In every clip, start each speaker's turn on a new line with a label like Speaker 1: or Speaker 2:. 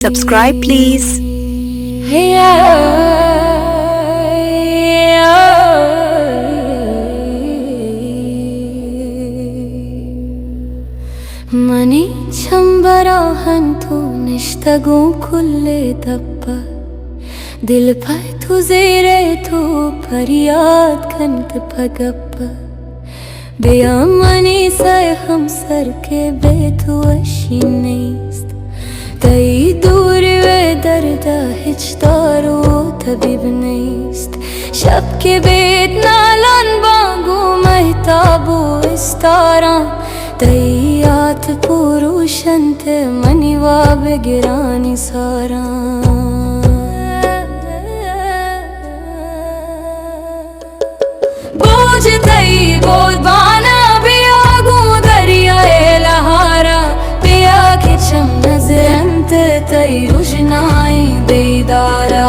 Speaker 1: Subscribe please.
Speaker 2: ಮನಿ ಚಂಬರ ಹಂತು ನಿಷ್ಟಗೂ ಕುಲ್ಲೆ ದಪ್ಪ ದಿಲ್ pi ತುಜೇರೆ ತೂ ಫರಿಯಾದ್ ಕಂತ ಪಗಪ್ಪ बेअमनी से हम सर के बेतु अशीनेस्त तई दूर वे दर्द हिचतारो तबीब नेस्त शब के बेत नालन बांगो महताबो इस्तारा तई आत पुरुषंत मनिवा बेगिरानी सारा बोझ तई बोल बाना बियागू दरियाए लहारा पिया के चम नजरंत तई रुशनाई बेदारा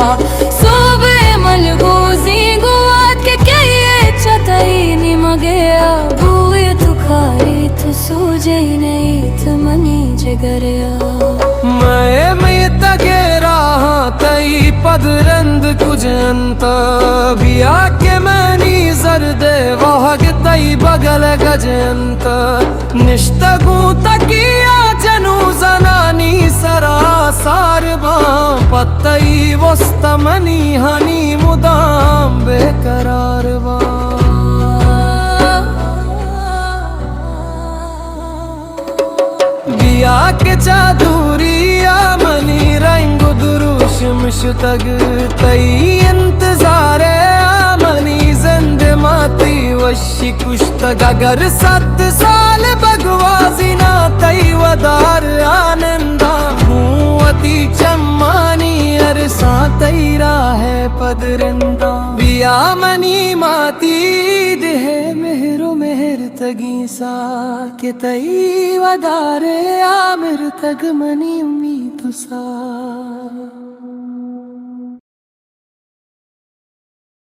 Speaker 2: सोबे मलगोजी गुआत के कहिए चतई निमगया बुए तु खाई तु सूझे नहीं तु मनी जगरया
Speaker 3: मैं तगेरा तई पदरंद कुजंत बिया के मनी जर्दे वहग तई बगल गजंत निष्तगू तकिया जनु जनानी सरासार बा पत्तई वस्तमनी हनी मुदाम बेकरार बा बिया के चादूरिया मनी रंग दुरुश मुश्तग तई इंतजार मनी जिंद माती वशी कुश्तग अगर 7 साल बगवाजी ना तई वदार आनंदा हुआती चम्मानी अरसा तई राहे पदरिंदा बिया मनी माती देह मेहरो मेहर तगी सा के तई वदारे आमिर तग मनी उम्मीद सा।